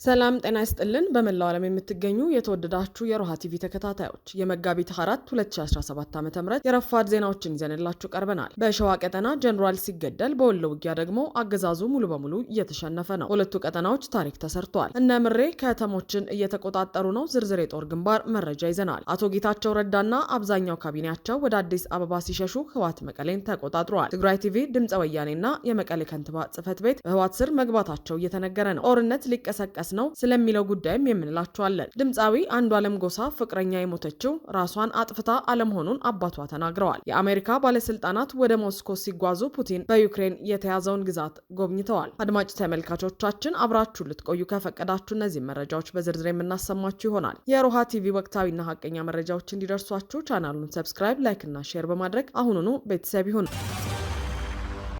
ሰላም ጤና ይስጥልን። በመላው ዓለም የምትገኙ የተወደዳችሁ የሮሃ ቲቪ ተከታታዮች የመጋቢት 4 2017 ዓ.ም የረፋድ ዜናዎችን ይዘንላችሁ ቀርበናል። በሸዋ ቀጠና ጀነራል ሲገደል በወሎ ውጊያ ደግሞ አገዛዙ ሙሉ በሙሉ እየተሸነፈ ነው። ሁለቱ ቀጠናዎች ታሪክ ተሰርተዋል። እነ ምሬ ከተሞችን እየተቆጣጠሩ ነው። ዝርዝር የጦር ግንባር መረጃ ይዘናል። አቶ ጌታቸው ረዳና አብዛኛው ካቢኔያቸው ወደ አዲስ አበባ ሲሸሹ ህወሓት መቀሌን ተቆጣጥረዋል። ትግራይ ቲቪ ድምፀ ወያኔና የመቀሌ ከንቲባ ጽህፈት ቤት በህወሓት ስር መግባታቸው እየተነገረ ነው። ጦርነት ሊቀሰቀስ ነው ስለሚለው ጉዳይም የምንላችኋለን። ድምፃዊ አንዱዓለም ጎሳ ፍቅረኛ የሞተችው ራሷን አጥፍታ አለመሆኑን አባቷ ተናግረዋል። የአሜሪካ ባለስልጣናት ወደ ሞስኮ ሲጓዙ ፑቲን በዩክሬን የተያዘውን ግዛት ጎብኝተዋል። አድማጭ ተመልካቾቻችን አብራችሁ ልትቆዩ ከፈቀዳችሁ እነዚህ መረጃዎች በዝርዝር የምናሰማችሁ ይሆናል። የሮሃ ቲቪ ወቅታዊና ሀቀኛ መረጃዎች እንዲደርሷችሁ ቻናሉን ሰብስክራይብ፣ ላይክ እና ሼር በማድረግ አሁኑኑ ቤተሰብ ይሁኑ።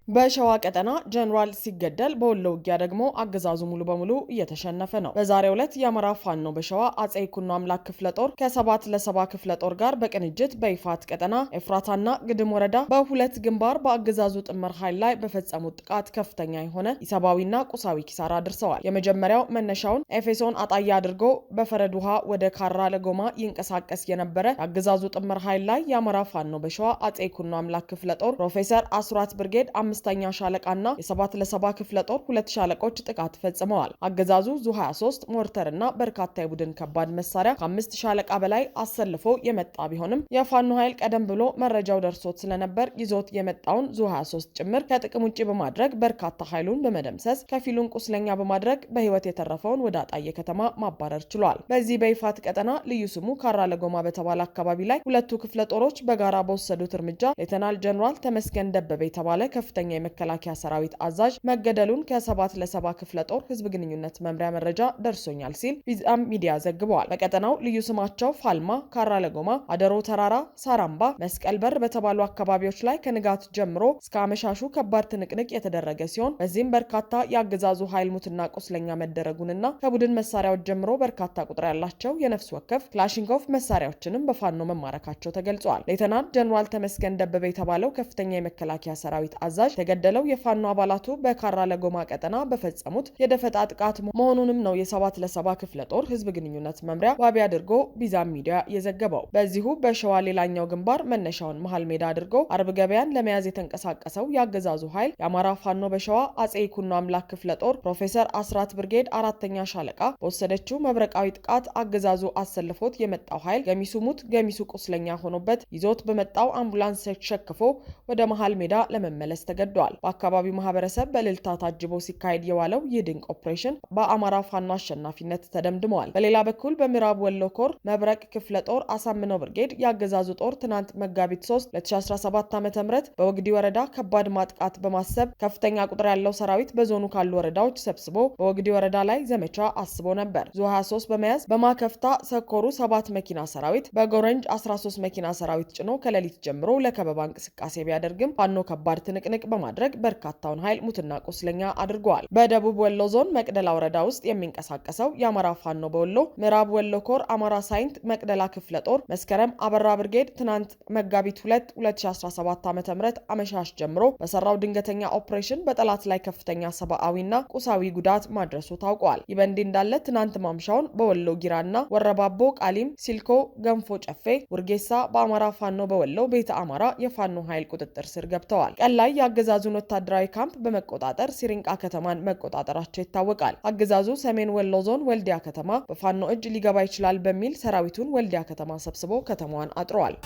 በሸዋ ቀጠና ጀነራል ሲገደል በወሎ ውጊያ ደግሞ አገዛዙ ሙሉ በሙሉ እየተሸነፈ ነው። በዛሬው ዕለት የአማራ ፋኖ በሸዋ አጼ ይኩኖ አምላክ ክፍለ ጦር ከ7 ክፍለ ጦር ጋር በቅንጅት በይፋት ቀጠና ኤፍራታና ግድም ወረዳ በሁለት ግንባር በአገዛዙ ጥምር ኃይል ላይ በፈጸሙት ጥቃት ከፍተኛ የሆነ ኢሰብአዊና ቁሳዊ ኪሳራ አድርሰዋል። የመጀመሪያው መነሻውን ኤፌሶን አጣያ አድርጎ በፈረድ ውሃ ወደ ካራ ለጎማ ይንቀሳቀስ የነበረ የአገዛዙ ጥምር ኃይል ላይ የአማራ ፋኖ በሸዋ አጼ ይኩኖ አምላክ ክፍለ ጦር ፕሮፌሰር አስራት ብርጌድ አምስተኛ ሻለቃና የ7 ክፍለ ጦር 2 ሻለቆች ጥቃት ፈጽመዋል። አገዛዙ ዙ23 ሞርተርና በርካታ የቡድን ከባድ መሳሪያ ከ5 ሻለቃ በላይ አሰልፎ የመጣ ቢሆንም የፋኖ ኃይል ቀደም ብሎ መረጃው ደርሶት ስለነበር ይዞት የመጣውን ዙ23 ጭምር ከጥቅም ውጪ በማድረግ በርካታ ኃይሉን በመደምሰስ ከፊሉን ቁስለኛ በማድረግ በህይወት የተረፈውን ወደ አጣየ ከተማ ማባረር ችሏል። በዚህ በይፋት ቀጠና ልዩ ስሙ ካራ ለጎማ በተባለ አካባቢ ላይ ሁለቱ ክፍለ ጦሮች በጋራ በወሰዱት እርምጃ ሌተናል ጀነራል ተመስገን ደበበ የተባለ ከፍተኛ የመከላከያ ሰራዊት አዛዥ መገደሉን ከ7 ክፍለ ጦር ህዝብ ግንኙነት መምሪያ መረጃ ደርሶኛል ሲል ቢዛም ሚዲያ ዘግበዋል። በቀጠናው ልዩ ስማቸው ፋልማ፣ ካራ ለጎማ፣ አደሮ ተራራ፣ ሳራምባ፣ መስቀል በር በተባሉ አካባቢዎች ላይ ከንጋት ጀምሮ እስከ አመሻሹ ከባድ ትንቅንቅ የተደረገ ሲሆን በዚህም በርካታ የአገዛዙ ኃይል ሙትና ቁስለኛ መደረጉንና ከቡድን መሳሪያዎች ጀምሮ በርካታ ቁጥር ያላቸው የነፍስ ወከፍ ክላሽንኮቭ መሳሪያዎችንም በፋኖ መማረካቸው ተገልጿል። ሌተናል ጀነራል ተመስገን ደበበ የተባለው ከፍተኛ የመከላከያ ሰራዊት አዛዥ የተገደለው የፋኖ አባላቱ በካራ ለጎማ ቀጠና በፈጸሙት የደፈጣ ጥቃት መሆኑንም ነው የ7 ክፍለ ጦር ህዝብ ግንኙነት መምሪያ ዋቢ አድርጎ ቢዛም ሚዲያ የዘገበው። በዚሁ በሸዋ ሌላኛው ግንባር መነሻውን መሃል ሜዳ አድርጎ አርብ ገበያን ለመያዝ የተንቀሳቀሰው የአገዛዙ ኃይል የአማራ ፋኖ በሸዋ አጼ ይኩኖ አምላክ ክፍለ ጦር ፕሮፌሰር አስራት ብርጌድ 4ኛ ሻለቃ በወሰደችው መብረቃዊ ጥቃት አገዛዙ አሰልፎት የመጣው ኃይል ገሚሱ ሙት ገሚሱ ቁስለኛ ሆኖበት ይዞት በመጣው አምቡላንስ ተሸክፎ ወደ መሃል ሜዳ ለመመለስ ተገዷል። በአካባቢው ማህበረሰብ በእልልታ ታጅቦ ሲካሄድ የዋለው ይህ ድንቅ ኦፕሬሽን በአማራ ፋኖ አሸናፊነት ተደምድመዋል። በሌላ በኩል በምዕራብ ወሎ ኮር መብረቅ ክፍለ ጦር አሳምነው ብርጌድ የአገዛዙ ጦር ትናንት መጋቢት 3 2017 ዓ.ም በወግዲ ወረዳ ከባድ ማጥቃት በማሰብ ከፍተኛ ቁጥር ያለው ሰራዊት በዞኑ ካሉ ወረዳዎች ሰብስቦ በወግዲ ወረዳ ላይ ዘመቻ አስቦ ነበር። ዙ23 በመያዝ በማከፍታ ሰኮሩ 7 መኪና ሰራዊት በጎረንጅ 13 መኪና ሰራዊት ጭኖ ከሌሊት ጀምሮ ለከበባ እንቅስቃሴ ቢያደርግም ፋኖ ከባድ ትንቅንቅ በማድረግ በርካታውን ኃይል ሙትና ቁስለኛ አድርገዋል። በደቡብ ወሎ ዞን መቅደላ ወረዳ ውስጥ የሚንቀሳቀሰው የአማራ ፋኖ በወሎ ምዕራብ ወሎ ኮር አማራ ሳይንት መቅደላ ክፍለ ጦር መስከረም አበራ ብርጌድ ትናንት መጋቢት 2 2017 ዓ.ም አመሻሽ ጀምሮ በሰራው ድንገተኛ ኦፕሬሽን በጠላት ላይ ከፍተኛ ሰብአዊና ቁሳዊ ጉዳት ማድረሱ ታውቋል። ይህ በእንዲህ እንዳለ ትናንት ማምሻውን በወሎ ጊራና ወረባቦ ቃሊም፣ ሲልኮ፣ ገንፎ ጨፌ፣ ውርጌሳ በአማራ ፋኖ በወሎ ቤተ አማራ የፋኖ ኃይል ቁጥጥር ስር ገብተዋል። ቀን ላይ የአገዛዙን ወታደራዊ ካምፕ በመቆጣጠር ሲሪንቃ ከተማን መቆጣጠራቸው ይታወቃል። አገዛዙ ሰሜን ወሎ ዞን ወልዲያ ከተማ በፋኖ እጅ ሊገባ ይችላል በሚል ሰራዊቱን ወልዲያ ከተማ ሰብስቦ ከተማዋን አጥረዋል።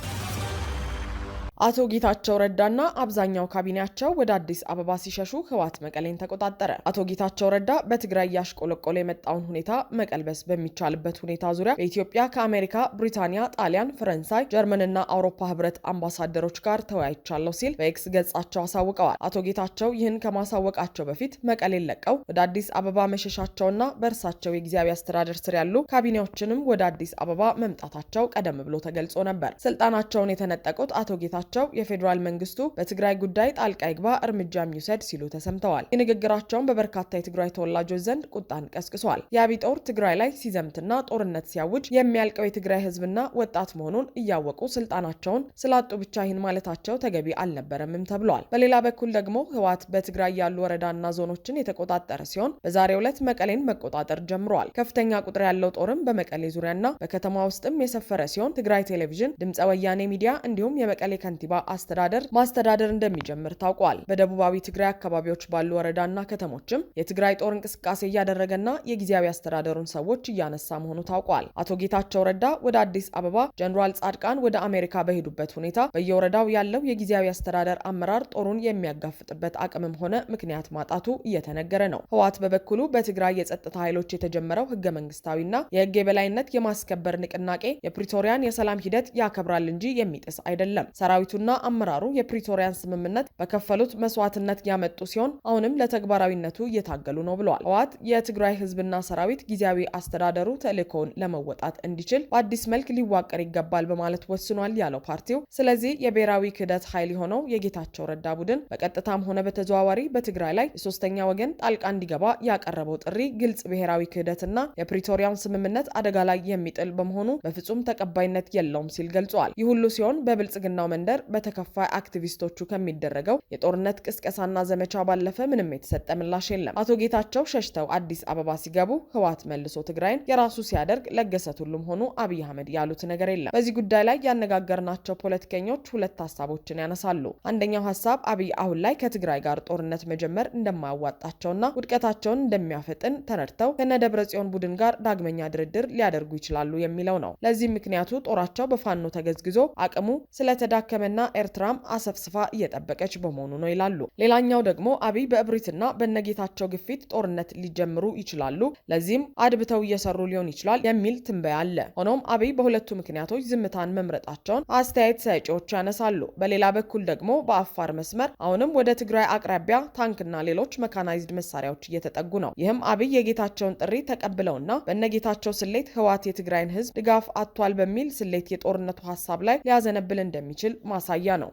አቶ ጌታቸው ረዳና አብዛኛው ካቢኔያቸው ወደ አዲስ አበባ ሲሸሹ ህወሓት መቀሌን ተቆጣጠረ። አቶ ጌታቸው ረዳ በትግራይ ያሽቆለቆለ የመጣውን ሁኔታ መቀልበስ በሚቻልበት ሁኔታ ዙሪያ በኢትዮጵያ ከአሜሪካ፣ ብሪታንያ፣ ጣሊያን፣ ፈረንሳይ፣ ጀርመንና አውሮፓ ህብረት አምባሳደሮች ጋር ተወያይቻለሁ ሲል በኤክስ ገጻቸው አሳውቀዋል። አቶ ጌታቸው ይህን ከማሳወቃቸው በፊት መቀሌን ለቀው ወደ አዲስ አበባ መሸሻቸውና በእርሳቸው የጊዜያዊ አስተዳደር ስር ያሉ ካቢኔዎችንም ወደ አዲስ አበባ መምጣታቸው ቀደም ብሎ ተገልጾ ነበር። ስልጣናቸውን የተነጠቁት አቶ ጌታቸው በበኩላቸው የፌዴራል መንግስቱ በትግራይ ጉዳይ ጣልቃ ይግባ፣ እርምጃም ይውሰድ ሲሉ ተሰምተዋል። የንግግራቸውን በበርካታ የትግራይ ተወላጆች ዘንድ ቁጣን ቀስቅሷል። የአብይ ጦር ትግራይ ላይ ሲዘምትና ጦርነት ሲያውጅ የሚያልቀው የትግራይ ህዝብና ወጣት መሆኑን እያወቁ ስልጣናቸውን ስላጡ ብቻ ይህን ማለታቸው ተገቢ አልነበረምም ተብሏል። በሌላ በኩል ደግሞ ህወሓት በትግራይ ያሉ ወረዳና ዞኖችን የተቆጣጠረ ሲሆን በዛሬው ዕለት መቀሌን መቆጣጠር ጀምሯል። ከፍተኛ ቁጥር ያለው ጦርም በመቀሌ ዙሪያና በከተማ ውስጥም የሰፈረ ሲሆን ትግራይ ቴሌቪዥን፣ ድምፀ ወያኔ ሚዲያ እንዲሁም የመቀሌ ከንቲባ አስተዳደር ማስተዳደር እንደሚጀምር ታውቋል። በደቡባዊ ትግራይ አካባቢዎች ባሉ ወረዳና ከተሞችም የትግራይ ጦር እንቅስቃሴ እያደረገና የጊዜያዊ አስተዳደሩን ሰዎች እያነሳ መሆኑ ታውቋል። አቶ ጌታቸው ረዳ ወደ አዲስ አበባ፣ ጀነራል ጻድቃን ወደ አሜሪካ በሄዱበት ሁኔታ በየወረዳው ያለው የጊዜያዊ አስተዳደር አመራር ጦሩን የሚያጋፍጥበት አቅምም ሆነ ምክንያት ማጣቱ እየተነገረ ነው። ህወሓት በበኩሉ በትግራይ የጸጥታ ኃይሎች የተጀመረው ህገ መንግስታዊና የህግ የበላይነት የማስከበር ንቅናቄ የፕሪቶሪያን የሰላም ሂደት ያከብራል እንጂ የሚጥስ አይደለም። ሰራዊቱና አመራሩ የፕሪቶሪያን ስምምነት በከፈሉት መስዋዕትነት ያመጡ ሲሆን አሁንም ለተግባራዊነቱ እየታገሉ ነው ብለዋል። ህወሓት የትግራይ ህዝብና ሰራዊት ጊዜያዊ አስተዳደሩ ተልእኮውን ለመወጣት እንዲችል በአዲስ መልክ ሊዋቀር ይገባል በማለት ወስኗል ያለው ፓርቲው፣ ስለዚህ የብሔራዊ ክህደት ኃይል የሆነው የጌታቸው ረዳ ቡድን በቀጥታም ሆነ በተዘዋዋሪ በትግራይ ላይ የሶስተኛ ወገን ጣልቃ እንዲገባ ያቀረበው ጥሪ ግልጽ ብሔራዊ ክህደትና የፕሪቶሪያን ስምምነት አደጋ ላይ የሚጥል በመሆኑ በፍጹም ተቀባይነት የለውም ሲል ገልጿል። ይህ ሁሉ ሲሆን በብልጽግናው መንደር በተከፋይ አክቲቪስቶቹ ከሚደረገው የጦርነት ቅስቀሳና ዘመቻ ባለፈ ምንም የተሰጠ ምላሽ የለም። አቶ ጌታቸው ሸሽተው አዲስ አበባ ሲገቡ ህወሓት መልሶ ትግራይን የራሱ ሲያደርግ ለገሰ ቱሉም ሆኑ አብይ አህመድ ያሉት ነገር የለም። በዚህ ጉዳይ ላይ ያነጋገርናቸው ፖለቲከኞች ሁለት ሀሳቦችን ያነሳሉ። አንደኛው ሀሳብ አብይ አሁን ላይ ከትግራይ ጋር ጦርነት መጀመር እንደማያዋጣቸውና ውድቀታቸውን እንደሚያፈጥን ተረድተው ከነደብረጽዮን ቡድን ጋር ዳግመኛ ድርድር ሊያደርጉ ይችላሉ የሚለው ነው። ለዚህም ምክንያቱ ጦራቸው በፋኖ ተገዝግዞ አቅሙ ስለተዳከመና ኤርትራም አሰፍስፋ እየጠበቀች በመሆኑ ነው ይላሉ። ሌላኛው ደግሞ አብይ በእብሪትና በነጌታቸው ግፊት ጦርነት ሊጀምሩ ይችላሉ፣ ለዚህም አድብተው እየሰሩ ሊሆን ይችላል የሚል ትንበያ አለ። ሆኖም አብይ በሁለቱ ምክንያቶች ዝምታን መምረጣቸውን አስተያየት ሰጪዎች ያነሳሉ። በሌላ በኩል ደግሞ በአፋር መስመር አሁንም ወደ ትግራይ አቅራቢያ ታንክና ሌሎች መካናይዝድ መሳሪያዎች እየተጠጉ ነው። ይህም አብይ የጌታቸውን ጥሪ ተቀብለውና በነጌታቸው ስሌት ህወሓት የትግራይን ህዝብ ድጋፍ አጥቷል በሚል ስሌት የጦርነቱ ሀሳብ ላይ ሊያዘነብል እንደሚችል ማሳያ ነው።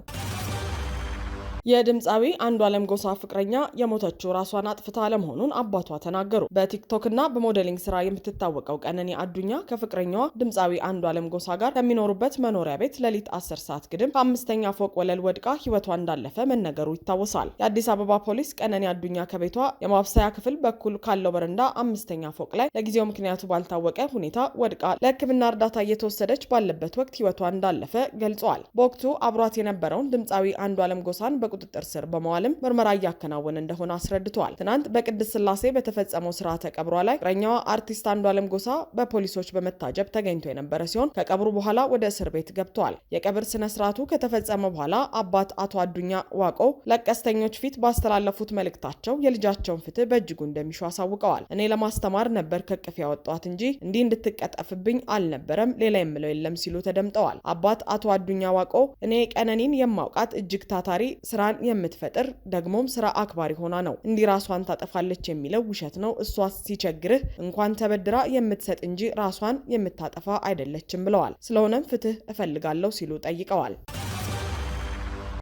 የድምፃዊ አንዱዓለም ጎሳ ፍቅረኛ የሞተችው ራሷን አጥፍታ አለመሆኑን አባቷ ተናገሩ። በቲክቶክና በሞዴሊንግ ስራ የምትታወቀው ቀነኒ አዱኛ ከፍቅረኛዋ ድምፃዊ አንዱዓለም ጎሳ ጋር ከሚኖሩበት መኖሪያ ቤት ሌሊት 10 ሰዓት ግድም ከ5ኛ ፎቅ ወለል ወድቃ ህይወቷ እንዳለፈ መነገሩ ይታወሳል። የአዲስ አበባ ፖሊስ ቀነኒ አዱኛ ከቤቷ የማብሰያ ክፍል በኩል ካለው በረንዳ 5ኛ ፎቅ ላይ ለጊዜው ምክንያቱ ባልታወቀ ሁኔታ ወድቃ ለሕክምና እርዳታ እየተወሰደች ባለበት ወቅት ህይወቷ እንዳለፈ ገልጿል። በወቅቱ አብሯት የነበረውን ድምፃዊ አንዱዓለም ጎሳን ቁጥጥር ስር በመዋልም ምርመራ እያከናወነ እንደሆነ አስረድተዋል። ትናንት በቅድስት ስላሴ በተፈጸመው ስርዓተ ቀብሯ ላይ ፍቅረኛዋ አርቲስት አንዱዓለም ጎሳ በፖሊሶች በመታጀብ ተገኝቶ የነበረ ሲሆን ከቀብሩ በኋላ ወደ እስር ቤት ገብተዋል። የቀብር ስነ ስርዓቱ ከተፈጸመ በኋላ አባት አቶ አዱኛ ዋቆ ለቀስተኞች ፊት ባስተላለፉት መልእክታቸው የልጃቸውን ፍትህ በእጅጉ እንደሚሹ አሳውቀዋል። እኔ ለማስተማር ነበር ከቅፍ ያወጣት እንጂ እንዲህ እንድትቀጠፍብኝ አልነበረም፣ ሌላ የምለው የለም ሲሉ ተደምጠዋል። አባት አቶ አዱኛ ዋቆ እኔ ቀነኒን የማውቃት እጅግ ታታሪ ስራን የምትፈጥር ደግሞም ስራ አክባሪ ሆና ነው። እንዲህ ራሷን ታጠፋለች የሚለው ውሸት ነው። እሷ ሲቸግርህ እንኳን ተበድራ የምትሰጥ እንጂ ራሷን የምታጠፋ አይደለችም ብለዋል። ስለሆነም ፍትህ እፈልጋለሁ ሲሉ ጠይቀዋል።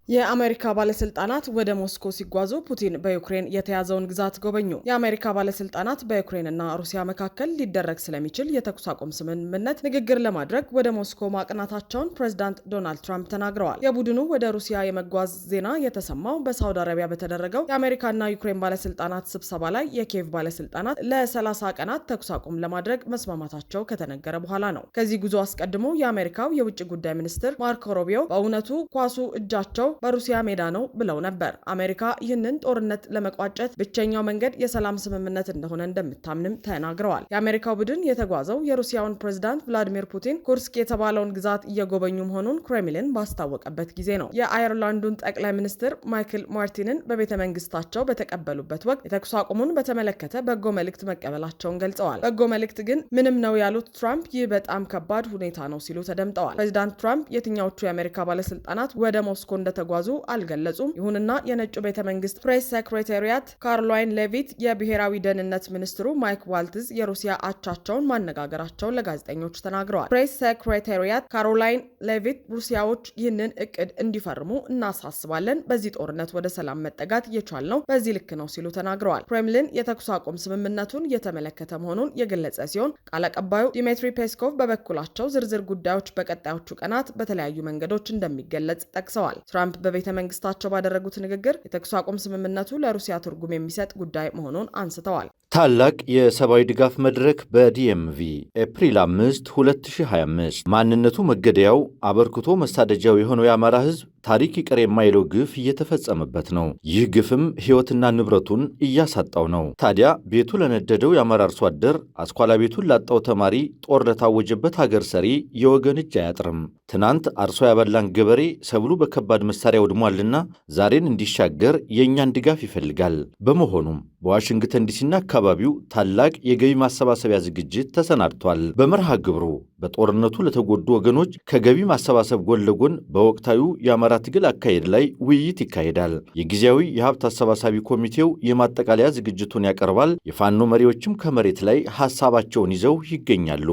የአሜሪካ ባለስልጣናት ወደ ሞስኮ ሲጓዙ ፑቲን በዩክሬን የተያዘውን ግዛት ጎበኙ። የአሜሪካ ባለስልጣናት በዩክሬንና ሩሲያ መካከል ሊደረግ ስለሚችል የተኩስ አቁም ስምምነት ንግግር ለማድረግ ወደ ሞስኮ ማቅናታቸውን ፕሬዚዳንት ዶናልድ ትራምፕ ተናግረዋል። የቡድኑ ወደ ሩሲያ የመጓዝ ዜና የተሰማው በሳውዲ አረቢያ በተደረገው የአሜሪካና ዩክሬን ባለስልጣናት ስብሰባ ላይ የኪየቭ ባለስልጣናት ለ30 ቀናት ተኩስ አቁም ለማድረግ መስማማታቸው ከተነገረ በኋላ ነው። ከዚህ ጉዞ አስቀድሞ የአሜሪካው የውጭ ጉዳይ ሚኒስትር ማርኮ ሮቢዮ በእውነቱ ኳሱ እጃቸው በሩሲያ ሜዳ ነው ብለው ነበር። አሜሪካ ይህንን ጦርነት ለመቋጨት ብቸኛው መንገድ የሰላም ስምምነት እንደሆነ እንደምታምንም ተናግረዋል። የአሜሪካው ቡድን የተጓዘው የሩሲያውን ፕሬዝዳንት ቭላዲሚር ፑቲን ኩርስክ የተባለውን ግዛት እየጎበኙ መሆኑን ክሬምሊን ባስታወቀበት ጊዜ ነው። የአየርላንዱን ጠቅላይ ሚኒስትር ማይክል ማርቲንን በቤተ መንግስታቸው በተቀበሉበት ወቅት የተኩስ አቁሙን በተመለከተ በጎ መልእክት መቀበላቸውን ገልጸዋል። በጎ መልእክት ግን ምንም ነው ያሉት ትራምፕ ይህ በጣም ከባድ ሁኔታ ነው ሲሉ ተደምጠዋል። ፕሬዝዳንት ትራምፕ የትኛዎቹ የአሜሪካ ባለስልጣናት ወደ ሞስኮ እንደተጓዙ አልገለጹም። ይሁንና የነጩ ቤተ መንግስት ፕሬስ ሴክሬታሪያት ካሮላይን ሌቪት የብሔራዊ ደህንነት ሚኒስትሩ ማይክ ዋልትዝ የሩሲያ አቻቸውን ማነጋገራቸውን ለጋዜጠኞች ተናግረዋል። ፕሬስ ሴክሬታሪያት ካሮላይን ሌቪት ሩሲያዎች ይህንን እቅድ እንዲፈርሙ እናሳስባለን፣ በዚህ ጦርነት ወደ ሰላም መጠጋት እየቻልነው በዚህ ልክ ነው ሲሉ ተናግረዋል። ክሬምሊን የተኩስ አቁም ስምምነቱን እየተመለከተ መሆኑን የገለጸ ሲሆን ቃል አቀባዩ ዲሚትሪ ፔስኮቭ በበኩላቸው ዝርዝር ጉዳዮች በቀጣዮቹ ቀናት በተለያዩ መንገዶች እንደሚገለጽ ጠቅሰዋል። ትራምፕ በቤተ መንግስታቸው ባደረጉት ንግግር የተኩስ አቁም ስምምነቱ ለሩሲያ ትርጉም የሚሰጥ ጉዳይ መሆኑን አንስተዋል። ታላቅ የሰብአዊ ድጋፍ መድረክ በዲኤምቪ ኤፕሪል 5 2025 ማንነቱ መገደያው አበርክቶ መሳደጃው የሆነው የአማራ ሕዝብ ታሪክ ይቅር የማይለው ግፍ እየተፈጸመበት ነው። ይህ ግፍም ሕይወትና ንብረቱን እያሳጣው ነው። ታዲያ ቤቱ ለነደደው የአማራ አርሶ አደር፣ አስኳላ ቤቱን ላጣው ተማሪ፣ ጦር ለታወጀበት ሀገር ሰሪ የወገን እጅ አያጥርም። ትናንት አርሶ ያበላን ገበሬ ሰብሉ በከባድ መሳሪያ ወድሟልና ዛሬን እንዲሻገር የእኛን ድጋፍ ይፈልጋል። በመሆኑም በዋሽንግተን ዲሲና አካባቢው ታላቅ የገቢ ማሰባሰቢያ ዝግጅት ተሰናድቷል። በመርሃ ግብሩ በጦርነቱ ለተጎዱ ወገኖች ከገቢ ማሰባሰብ ጎን ለጎን በወቅታዊ የአማራ ትግል አካሄድ ላይ ውይይት ይካሄዳል። የጊዜያዊ የሀብት አሰባሳቢ ኮሚቴው የማጠቃለያ ዝግጅቱን ያቀርባል። የፋኖ መሪዎችም ከመሬት ላይ ሐሳባቸውን ይዘው ይገኛሉ።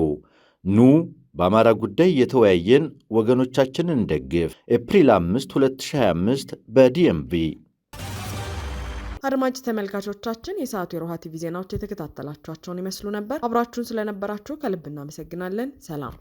ኑ በአማራ ጉዳይ የተወያየን ወገኖቻችንን እንደግፍ። ኤፕሪል 5 2025 በዲኤምቪ። አድማጭ ተመልካቾቻችን የሰዓቱ የሮሃ ቲቪ ዜናዎች የተከታተላችኋቸውን ይመስሉ ነበር። አብራችሁን ስለነበራችሁ ከልብ እናመሰግናለን። ሰላም።